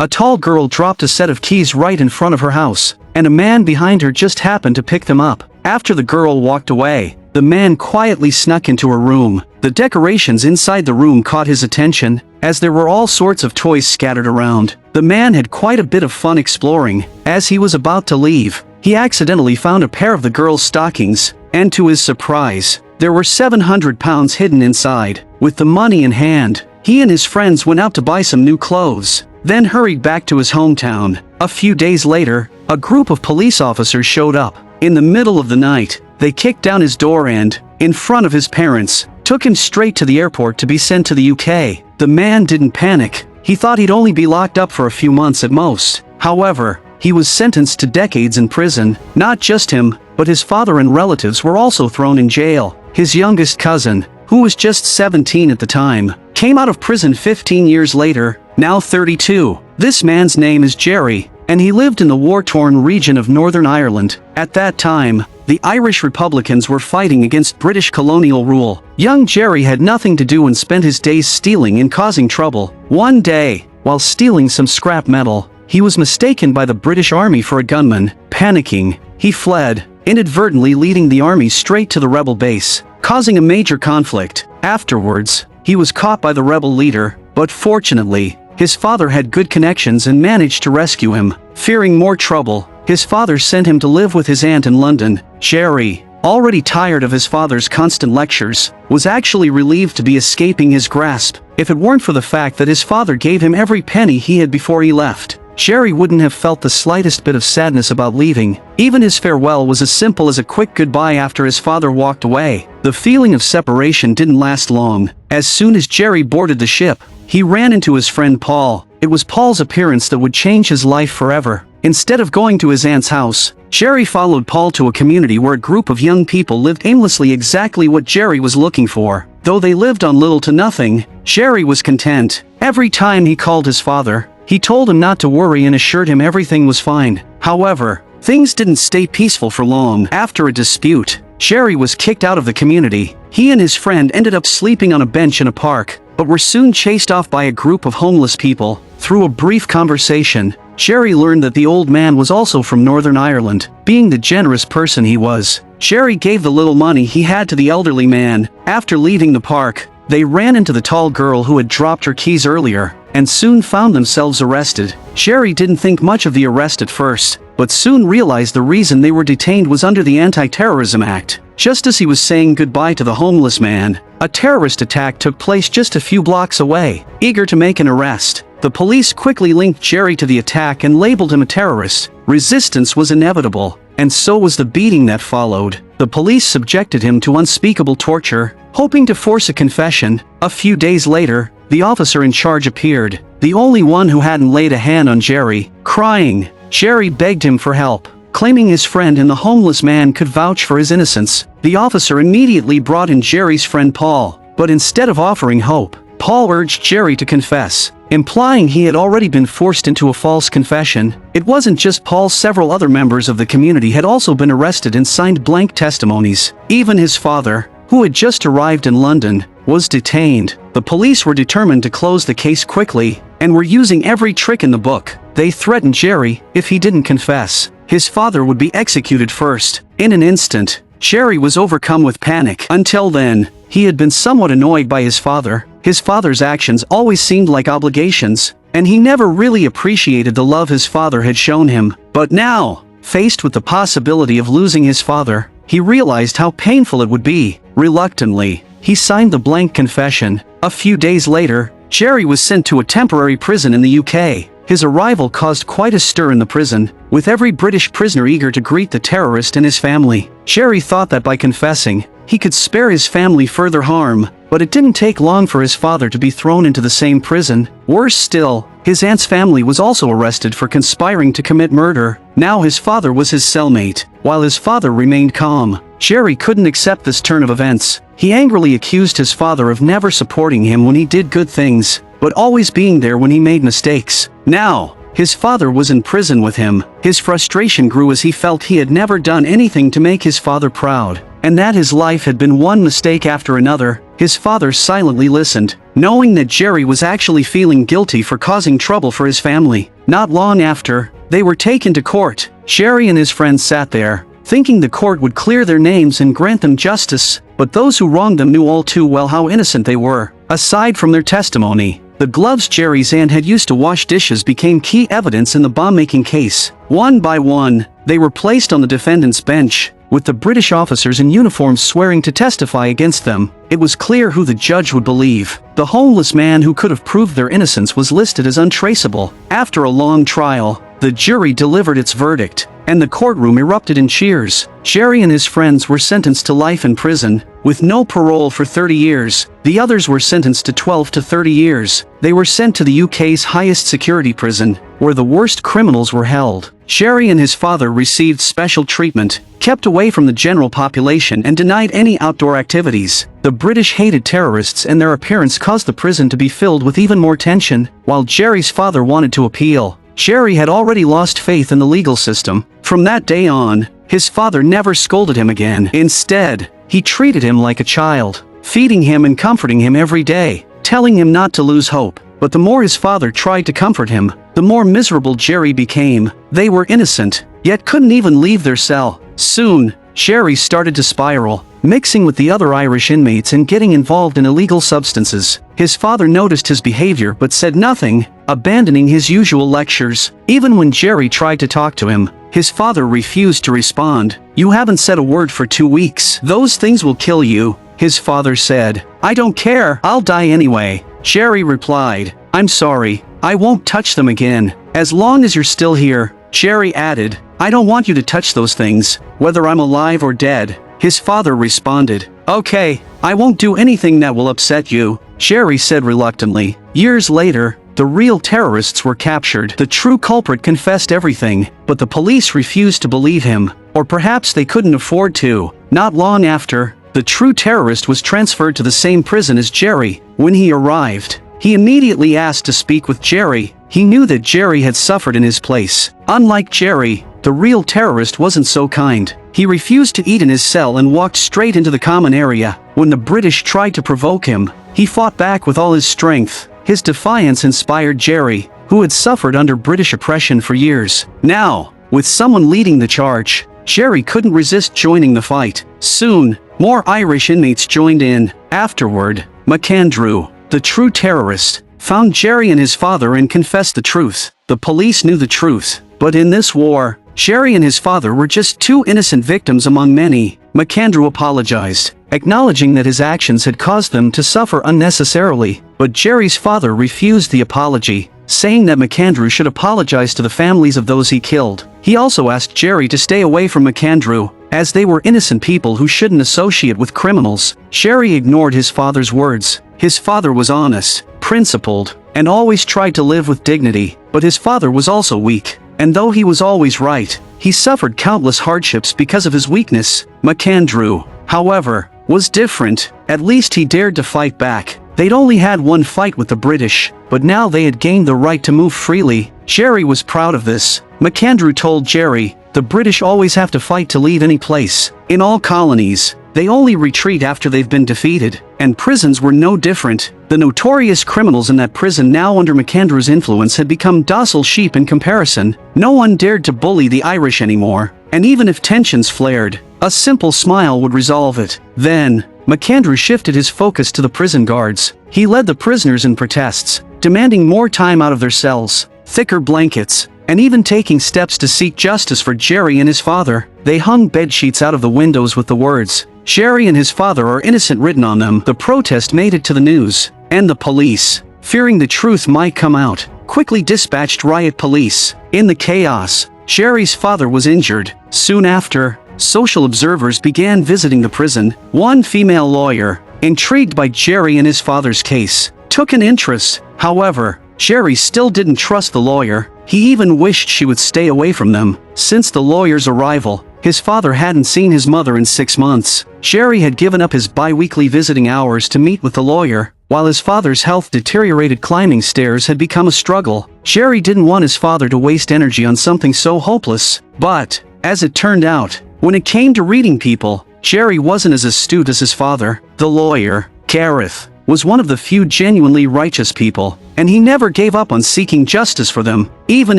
a tall girl dropped a set of keys right in front of her house, and a man behind her just happened to pick them up. After the girl walked away, the man quietly snuck into her room. The decorations inside the room caught his attention, as there were all sorts of toys scattered around. The man had quite a bit of fun exploring. As he was about to leave, he accidentally found a pair of the girl's stockings, and to his surprise, there were £700 hidden inside. With the money in hand, he and his friends went out to buy some new clothes, then hurried back to his hometown. A few days later, a group of police officers showed up. In the middle of the night, they kicked down his door and, in front of his parents, took him straight to the airport to be sent to the UK. The man didn't panic. He thought he'd only be locked up for a few months at most. However, he was sentenced to decades in prison. Not just him, but his father and relatives were also thrown in jail. His youngest cousin, who was just 17 at the time, came out of prison 15 years later, now 32. This man's name is Gerry, and he lived in the war-torn region of Northern Ireland. At that time, the Irish Republicans were fighting against British colonial rule. Young Gerry had nothing to do and spent his days stealing and causing trouble. One day, while stealing some scrap metal, he was mistaken by the British Army for a gunman. Panicking, he fled, inadvertently leading the army straight to the rebel base, causing a major conflict. Afterwards, he was caught by the rebel leader, but fortunately, his father had good connections and managed to rescue him. Fearing more trouble, his father sent him to live with his aunt in London. Gerry, already tired of his father's constant lectures, was actually relieved to be escaping his grasp. If it weren't for the fact that his father gave him every penny he had before he left, Gerry wouldn't have felt the slightest bit of sadness about leaving. Even his farewell was as simple as a quick goodbye after his father walked away. The feeling of separation didn't last long. As soon as Gerry boarded the ship, he ran into his friend Paul. It was Paul's appearance that would change his life forever. Instead of going to his aunt's house, Gerry followed Paul to a community where a group of young people lived aimlessly, exactly what Gerry was looking for. Though they lived on little to nothing, Gerry was content. Every time he called his father, he told him not to worry and assured him everything was fine. However, things didn't stay peaceful for long. After a dispute, Gerry was kicked out of the community. He and his friend ended up sleeping on a bench in a park, but were soon chased off by a group of homeless people. Through a brief conversation, Gerry learned that the old man was also from Northern Ireland. Being the generous person he was, Gerry gave the little money he had to the elderly man. After leaving the park, they ran into the tall girl who had dropped her keys earlier, and soon found themselves arrested. Gerry didn't think much of the arrest at first, but soon realized the reason they were detained was under the Anti-Terrorism Act. Just as he was saying goodbye to the homeless man, a terrorist attack took place just a few blocks away. Eager to make an arrest, the police quickly linked Gerry to the attack and labeled him a terrorist. Resistance was inevitable, and so was the beating that followed. The police subjected him to unspeakable torture, hoping to force a confession. A few days later, the officer in charge appeared, the only one who hadn't laid a hand on Gerry. Crying, Gerry begged him for help, claiming his friend and the homeless man could vouch for his innocence. The officer immediately brought in Gerry's friend Paul, but instead of offering hope, Paul urged Gerry to confess, implying he had already been forced into a false confession. It wasn't just Paul, several other members of the community had also been arrested and signed blank testimonies. Even his father, who had just arrived in London, was detained. The police were determined to close the case quickly, and were using every trick in the book. They threatened Gerry, if he didn't confess, his father would be executed first. In an instant, Gerry was overcome with panic. Until then, he had been somewhat annoyed by his father. His father's actions always seemed like obligations, and he never really appreciated the love his father had shown him. But now, faced with the possibility of losing his father, he realized how painful it would be. Reluctantly, he signed the blank confession. A few days later, Gerry was sent to a temporary prison in the UK. His arrival caused quite a stir in the prison, with every British prisoner eager to greet the terrorist and his family. Gerry thought that by confessing, he could spare his family further harm, but it didn't take long for his father to be thrown into the same prison. Worse still, his aunt's family was also arrested for conspiring to commit murder. Now his father was his cellmate. While his father remained calm, Gerry couldn't accept this turn of events. He angrily accused his father of never supporting him when he did good things, but always being there when he made mistakes. Now, his father was in prison with him. His frustration grew as he felt he had never done anything to make his father proud, and that his life had been one mistake after another. his father silently listened, knowing that Gerry was actually feeling guilty for causing trouble for his family. Not long after, they were taken to court. Gerry and his friends sat there, thinking the court would clear their names and grant them justice, but those who wronged them knew all too well how innocent they were. Aside from their testimony, the gloves Gerry's aunt had used to wash dishes became key evidence in the bomb-making case. One by one, they were placed on the defendant's bench, with the British officers in uniform swearing to testify against them. It was clear who the judge would believe. The homeless man who could have proved their innocence was listed as untraceable. After a long trial, the jury delivered its verdict, and the courtroom erupted in cheers. Gerry and his friends were sentenced to life in prison, with no parole for 30 years. The others were sentenced to 12 to 30 years. They were sent to the UK's highest security prison, where the worst criminals were held. Gerry and his father received special treatment, kept away from the general population and denied any outdoor activities. The British hated terrorists and their appearance caused the prison to be filled with even more tension. While Gerry's father wanted to appeal, Gerry had already lost faith in the legal system. From that day on, his father never scolded him again. Instead, he treated him like a child, feeding him and comforting him every day, telling him not to lose hope. But the more his father tried to comfort him, the more miserable Gerry became. They were innocent, yet couldn't even leave their cell. Soon, Gerry started to spiral, mixing with the other Irish inmates and getting involved in illegal substances. His father noticed his behavior but said nothing, abandoning his usual lectures. Even when Gerry tried to talk to him, his father refused to respond. "You haven't said a word for 2 weeks. Those things will kill you," his father said. "I don't care, I'll die anyway." Gerry replied, "I'm sorry, I won't touch them again. As long as you're still here." Gerry added, "I don't want you to touch those things, whether I'm alive or dead." His father responded, "Okay, I won't do anything that will upset you," Gerry said reluctantly. Years later, the real terrorists were captured. The true culprit confessed everything, but the police refused to believe him, or perhaps they couldn't afford to. Not long after, the true terrorist was transferred to the same prison as Gerry. When he arrived, he immediately asked to speak with Gerry. He knew that Gerry had suffered in his place. Unlike Gerry, the real terrorist wasn't so kind. He refused to eat in his cell and walked straight into the common area. When the British tried to provoke him, he fought back with all his strength. His defiance inspired Gerry, who had suffered under British oppression for years. Now, with someone leading the charge, Gerry couldn't resist joining the fight. Soon, more Irish inmates joined in. Afterward, MacAndrew, the true terrorist, found Gerry and his father and confessed the truth. The police knew the truth, but in this war, Gerry and his father were just two innocent victims among many. MacAndrew apologized, acknowledging that his actions had caused them to suffer unnecessarily, but Gerry's father refused the apology, saying that MacAndrew should apologize to the families of those he killed. He also asked Gerry to stay away from MacAndrew, as they were innocent people who shouldn't associate with criminals. Gerry ignored his father's words. His father was honest, principled, and always tried to live with dignity, but his father was also weak. And though he was always right, he suffered countless hardships because of his weakness. MacAndrew, however, was different. At least he dared to fight back. They'd only had one fight with the British, but now they had gained the right to move freely. Gerry was proud of this. MacAndrew told Gerry, "The British always have to fight to leave any place. In all colonies, they only retreat after they've been defeated, and prisons were no different." The notorious criminals in that prison now under MacAndrew's influence had become docile sheep in comparison. No one dared to bully the Irish anymore, and even if tensions flared, a simple smile would resolve it. Then, MacAndrew shifted his focus to the prison guards. He led the prisoners in protests, demanding more time out of their cells, thicker blankets, and even taking steps to seek justice for Gerry and his father. They hung bedsheets out of the windows with the words, "Gerry and his father are innocent" written on them. The protest made it to the news, and the police, fearing the truth might come out, quickly dispatched riot police. In the chaos, Gerry's father was injured. Soon after, social observers began visiting the prison. One female lawyer, intrigued by Gerry and his father's case, took an interest. However, Gerry still didn't trust the lawyer. He even wished she would stay away from them. Since the lawyer's arrival, his father hadn't seen his mother in 6 months. Gerry had given up his bi-weekly visiting hours to meet with the lawyer. While his father's health deteriorated, climbing stairs had become a struggle. Gerry didn't want his father to waste energy on something so hopeless. But, as it turned out, when it came to reading people, Gerry wasn't as astute as his father. The lawyer, Gareth was one of the few genuinely righteous people, and he never gave up on seeking justice for them. Even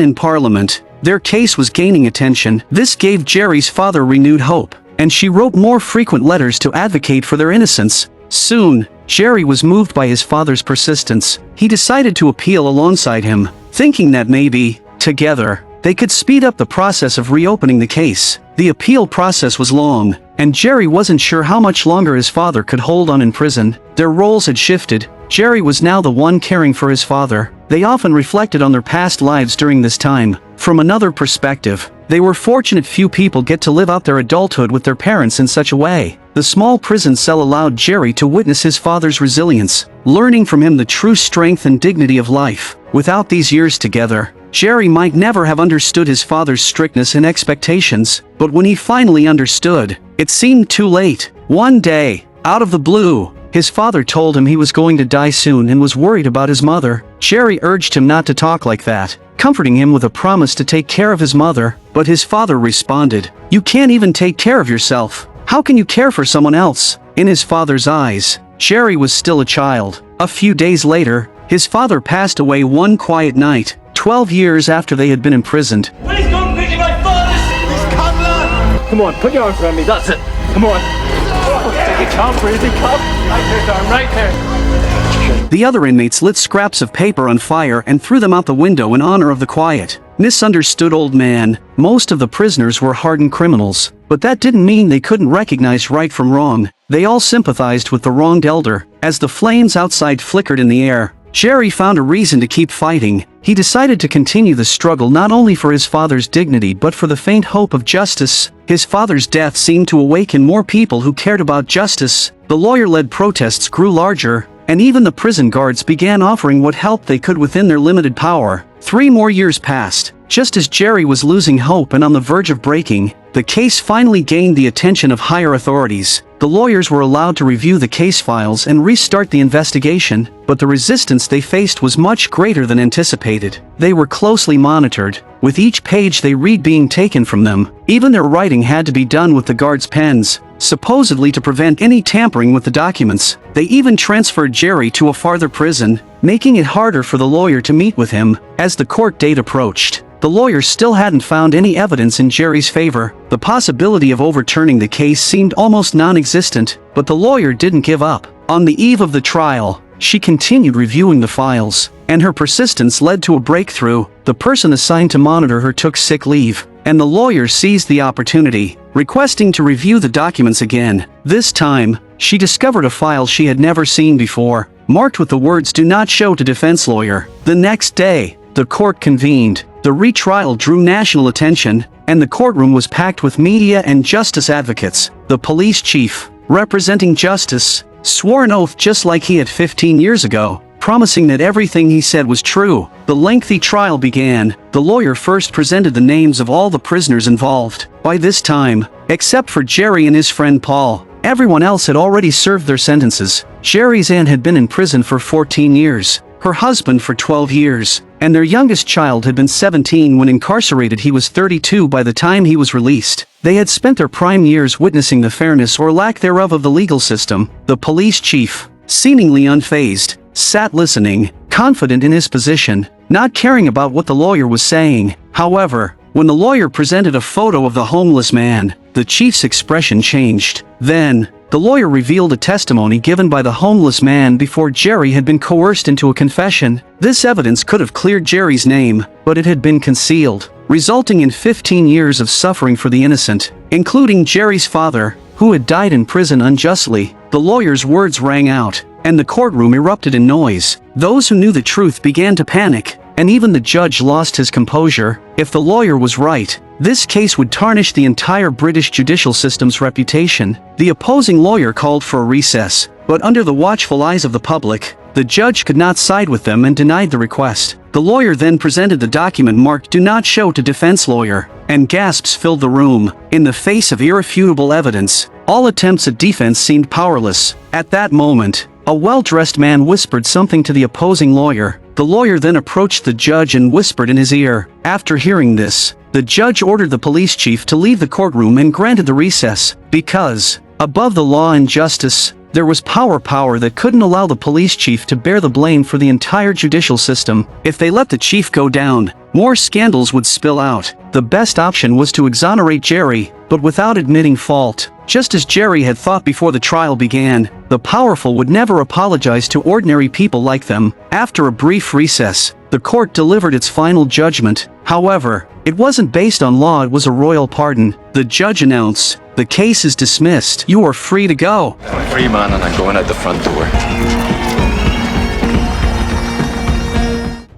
in Parliament, their case was gaining attention. This gave Gerry's father renewed hope, and she wrote more frequent letters to advocate for their innocence. Soon, Gerry was moved by his father's persistence. He decided to appeal alongside him, thinking that maybe, together, they could speed up the process of reopening the case. The appeal process was long, and Gerry wasn't sure how much longer his father could hold on in prison. Their roles had shifted. Gerry was now the one caring for his father. They often reflected on their past lives during this time. From another perspective, they were fortunate few people get to live out their adulthood with their parents in such a way. The small prison cell allowed Gerry to witness his father's resilience, learning from him the true strength and dignity of life. Without these years together, Gerry might never have understood his father's strictness and expectations, but when he finally understood, it seemed too late. One day, out of the blue, his father told him he was going to die soon and was worried about his mother. Gerry urged him not to talk like that, comforting him with a promise to take care of his mother, but his father responded, "You can't even take care of yourself. How can you care for someone else?" In his father's eyes, Gerry was still a child. A few days later, his father passed away one quiet night, 12 years after they had been imprisoned. Please don't pity my father! Miss Conlon! Come on, put your arms around me, that's it. Come on. Take a calm, breathing, calm. Right there, darling, right there. The other inmates lit scraps of paper on fire and threw them out the window in honor of the quiet, misunderstood old man. Most of the prisoners were hardened criminals, but that didn't mean they couldn't recognize right from wrong. They all sympathized with the wronged elder. As the flames outside flickered in the air, Gerry found a reason to keep fighting. He decided to continue the struggle not only for his father's dignity but for the faint hope of justice. His father's death seemed to awaken more people who cared about justice. The lawyer-led protests grew larger, and even the prison guards began offering what help they could within their limited power. 3 more years passed. Just as Gerry was losing hope and on the verge of breaking, the case finally gained the attention of higher authorities. The lawyers were allowed to review the case files and restart the investigation, but the resistance they faced was much greater than anticipated. They were closely monitored, with each page they read being taken from them. Even their writing had to be done with the guards' pens, supposedly to prevent any tampering with the documents. They even transferred Gerry to a farther prison, making it harder for the lawyer to meet with him. As the court date approached, the lawyers still hadn't found any evidence in Gerry's favor. The possibility of overturning the case seemed almost non-existent, but the lawyer didn't give up. On the eve of the trial, she continued reviewing the files, and her persistence led to a breakthrough. The person assigned to monitor her took sick leave, and the lawyer seized the opportunity, requesting to review the documents again. This time, she discovered a file she had never seen before, marked with the words "Do not show to defense lawyer." The next day, the court convened. The retrial drew national attention, and the courtroom was packed with media and justice advocates. The police chief, representing justice, swore an oath just like he had 15 years ago, promising that everything he said was true. The lengthy trial began. The lawyer first presented the names of all the prisoners involved. By this time, except for Gerry and his friend Paul, everyone else had already served their sentences. Gerry's aunt had been in prison for 14 years, her husband for 12 years, and their youngest child had been 17 when incarcerated. He was 32 by the time he was released. They had spent their prime years witnessing the fairness or lack thereof of the legal system. The police chief, seemingly unfazed, sat listening, confident in his position, not caring about what the lawyer was saying. However, when the lawyer presented a photo of the homeless man, the chief's expression changed. Then, the lawyer revealed a testimony given by the homeless man before Gerry had been coerced into a confession. This evidence could have cleared Gerry's name, but it had been concealed, resulting in 15 years of suffering for the innocent, including Gerry's father, who had died in prison unjustly. The lawyer's words rang out, and the courtroom erupted in noise. Those who knew the truth began to panic, and even the judge lost his composure. If the lawyer was right, this case would tarnish the entire British judicial system's reputation. The opposing lawyer called for a recess, but under the watchful eyes of the public, the judge could not side with them and denied the request. The lawyer then presented the document marked "Do not show to defense lawyer," and gasps filled the room. In the face of irrefutable evidence, all attempts at defense seemed powerless. At that moment, a well-dressed man whispered something to the opposing lawyer. The lawyer then approached the judge and whispered in his ear. After hearing this, the judge ordered the police chief to leave the courtroom and granted the recess. Because, above the law and justice, There was power that couldn't allow the police chief to bear the blame for the entire judicial system. If they let the chief go down, more scandals would spill out. The best option was to exonerate Gerry, but without admitting fault. Just as Gerry had thought before the trial began, the powerful would never apologize to ordinary people like them. After a brief recess, the court delivered its final judgment. However, it wasn't based on law, it was a royal pardon. The judge announced, "The case is dismissed. You are free to go." I'm a free man and I'm going out the front door.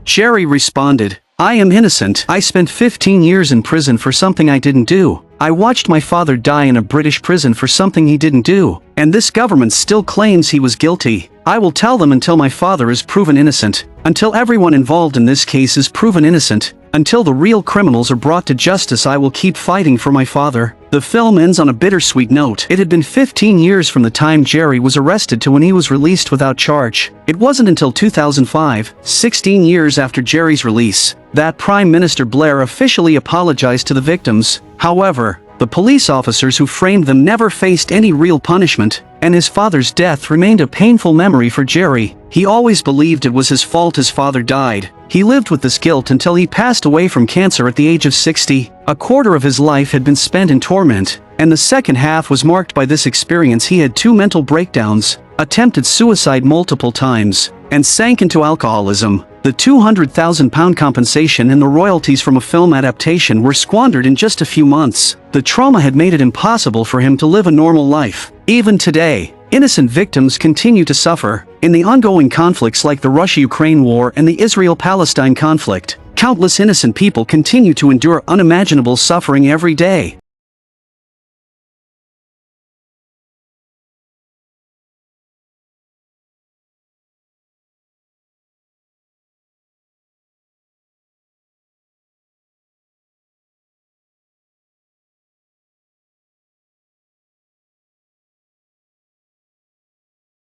Gerry responded, "I am innocent. I spent 15 years in prison for something I didn't do. I watched my father die in a British prison for something he didn't do. And this government still claims he was guilty. I will tell them until my father is proven innocent. Until everyone involved in this case is proven innocent. Until the real criminals are brought to justice, I will keep fighting for my father." The film ends on a bittersweet note. It had been 15 years from the time Gerry was arrested to when he was released without charge. It wasn't until 2005, 16 years after Gerry's release, that Prime Minister Blair officially apologized to the victims. However, the police officers who framed them never faced any real punishment, and his father's death remained a painful memory for Gerry. He always believed it was his fault his father died. He lived with this guilt until he passed away from cancer at the age of 60. A quarter of his life had been spent in torment, and the second half was marked by this experience. He had 2 mental breakdowns, attempted suicide multiple times, and sank into alcoholism. The £200,000 compensation and the royalties from a film adaptation were squandered in just a few months. The trauma had made it impossible for him to live a normal life. Even today, innocent victims continue to suffer. In the ongoing conflicts like the Russia-Ukraine war and the Israel-Palestine conflict, countless innocent people continue to endure unimaginable suffering every day.